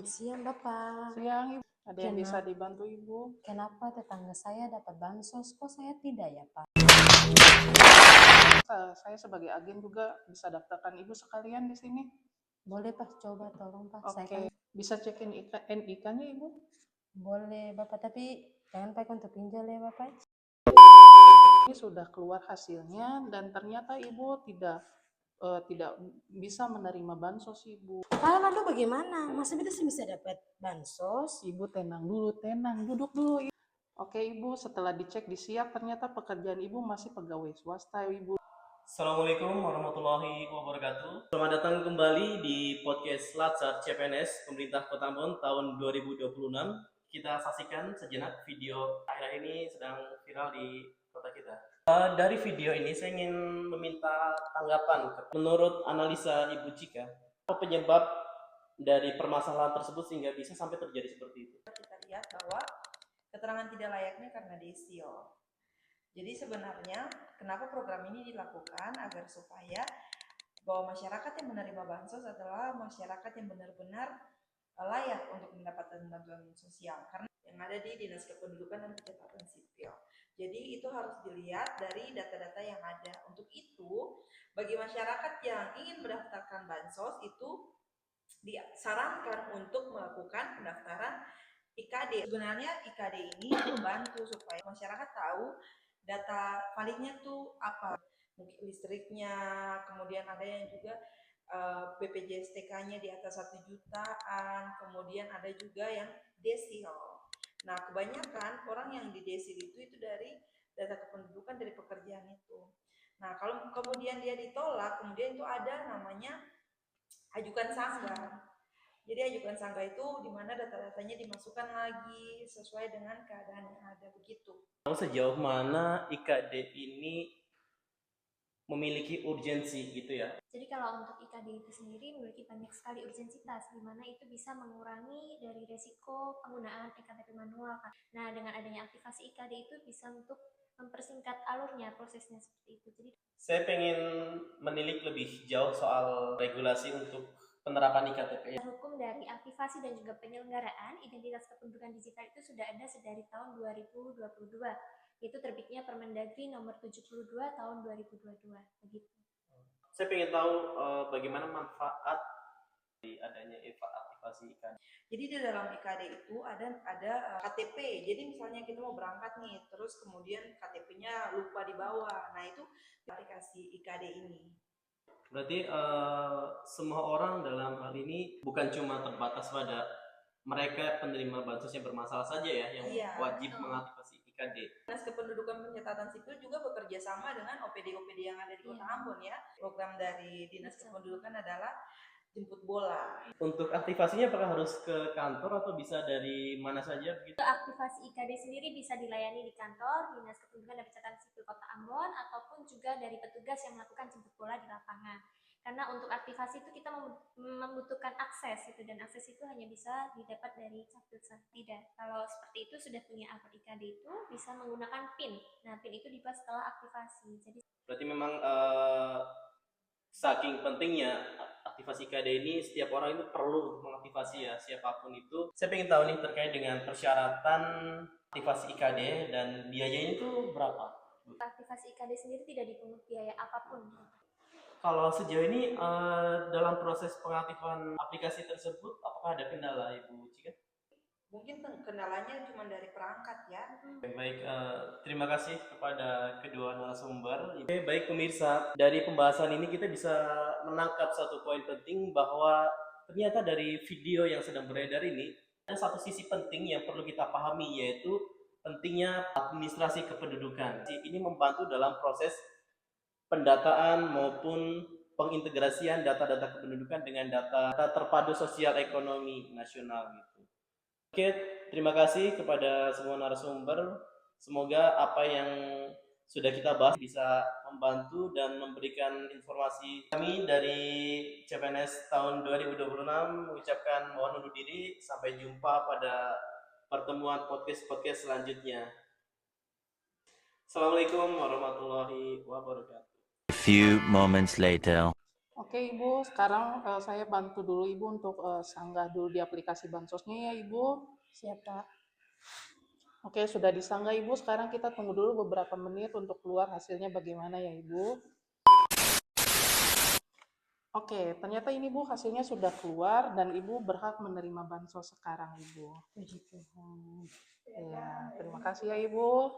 Selamat siang, Bapak. Siang, Ibu. Ada yang bisa Kenapa? dibantu Ibu? Kenapa tetangga saya dapat bansos, kok saya tidak ya, Pak? Saya sebagai agen juga bisa daftarkan Ibu sekalian di sini. Boleh, Pak, coba tolong, Pak. Saya kan Oke, bisa cekin NIK-nya Ibu? boleh, Bapak, tapi jangan pakai untuk pinjol ya, Bapak. Ini sudah keluar hasilnya dan ternyata Ibu tidak bisa menerima bansos Ibu. Lalu bagaimana? Masa kita sih bisa dapat bansos? Ibu tenang dulu, tenang, duduk dulu. Oke Ibu, setelah dicek di SIAK ternyata pekerjaan Ibu masih pegawai swasta Ibu. Assalamualaikum warahmatullahi wabarakatuh. Selamat datang kembali di podcast Latsar CPNS Pemerintah Kota Ambon tahun 2026. Kita saksikan sejenak video akhir ini sedang viral di kota kita. Dari video ini saya ingin meminta tanggapan. Menurut analisa Ibu Cika, apa penyebab dari permasalahan tersebut sehingga bisa sampai terjadi seperti itu? Kita lihat bahwa keterangan tidak layaknya karena desio. Jadi sebenarnya kenapa program ini dilakukan agar supaya bahwa masyarakat yang menerima bansos adalah masyarakat yang benar-benar layak untuk mendapatkan bantuan sosial karena yang ada di Dinas Kependudukan dan Pencatatan Sipil. Jadi itu harus dilihat dari data-data yang ada. Untuk itu, bagi masyarakat yang ingin mendaftarkan bansos itu disarankan untuk melakukan pendaftaran IKD. Sebenarnya IKD ini membantu supaya masyarakat tahu data validnya tuh apa, mungkin listriknya, kemudian ada yang juga BPJS TK-nya di atas 1 jutaan, kemudian ada juga yang desil. Nah, kebanyakan orang yang di desil itu dari data kependudukan dari pekerjaan itu. Nah, kalau kemudian dia ditolak, kemudian itu ada namanya ajukan sanggah. Jadi ajukan sanggah itu di mana data-datanya dimasukkan lagi sesuai dengan keadaan yang ada begitu. Sejauh mana IKD ini memiliki urgensi gitu ya? Jadi kalau untuk IKD itu sendiri memiliki banyak sekali urgensitas, di mana itu bisa mengurangi dari resiko penggunaan ektp manual. Nah, dengan adanya aktivasi IKD itu bisa untuk mempersingkat alurnya prosesnya seperti itu. Jadi saya pengen menilik lebih jauh soal regulasi untuk penerapan IKTP. Hukum dari aktivasi dan juga penyelenggaraan identitas kependudukan digital itu sudah ada sedari tahun 2022. Itu terbitnya Permendagri nomor 72 tahun 2022 begitu. Saya pengen tahu bagaimana manfaat dari adanya aktivasi IKD. Jadi di dalam IKD itu ada KTP. Jadi misalnya kita mau berangkat nih, terus kemudian KTP-nya lupa dibawa. Nah, itu aplikasi IKD ini. Berarti semua orang dalam hal ini bukan cuma terbatas pada mereka penerima bansos yang bermasalah saja ya yang wajib mengaktifasi IKD. Dinas Kependudukan Pencatatan Sipil juga bekerja sama dengan OPD-OPD yang ada di Kota Ambon ya. Program dari Dinas Kependudukan adalah jemput bola. Untuk aktivasinya apakah harus ke kantor atau bisa dari mana saja begitu? Aktivasi IKD sendiri bisa dilayani di kantor Dinas Kependudukan dan Pencatatan Sipil Kota Ambon ataupun juga dari petugas yang melakukan jemput bola di lapangan. Karena untuk aktivasi itu kita membutuhkan akses itu, dan akses itu hanya bisa didapat dari Capilsa. Tidak. Kalau seperti itu sudah punya akun IKD itu bisa menggunakan PIN. Nah, PIN itu dibuat setelah aktivasi. Jadi berarti memang saking pentingnya aktivasi IKD ini, setiap orang itu perlu untuk mengaktifasi ya, siapapun itu. Saya ingin tahu nih terkait dengan persyaratan aktivasi IKD dan biayanya itu berapa? Aktivasi IKD sendiri tidak dipungut biaya apapun. Kalau sejauh ini dalam proses pengaktifan aplikasi tersebut, apakah ada kendala Ibu Cika? Mungkin kendalanya cuma dari perangkat ya. Baik, terima kasih kepada kedua narasumber. Baik pemirsa, dari pembahasan ini kita bisa menangkap satu poin penting bahwa ternyata dari video yang sedang beredar ini ada satu sisi penting yang perlu kita pahami, yaitu pentingnya administrasi kependudukan. Ini membantu dalam proses pendataan maupun pengintegrasian data-data kependudukan dengan data terpadu sosial ekonomi nasional gitu. Oke, terima kasih kepada semua narasumber. Semoga apa yang sudah kita bahas bisa membantu dan memberikan informasi. Kami dari CPNS tahun 2026 mengucapkan mohon undur diri. Sampai jumpa pada pertemuan podcast selanjutnya. Assalamualaikum warahmatullahi wabarakatuh. Few moments later. Oke Ibu, sekarang saya bantu dulu Ibu untuk sanggah dulu di aplikasi Bansosnya ya Ibu. Siap, Pak. Oke, sudah disanggah Ibu, sekarang kita tunggu dulu beberapa menit untuk keluar hasilnya bagaimana ya Ibu. Oke, ternyata ini Bu hasilnya sudah keluar dan Ibu berhak menerima bansos sekarang Ibu. Puji Tuhan. Ya, terima kasih ya Ibu.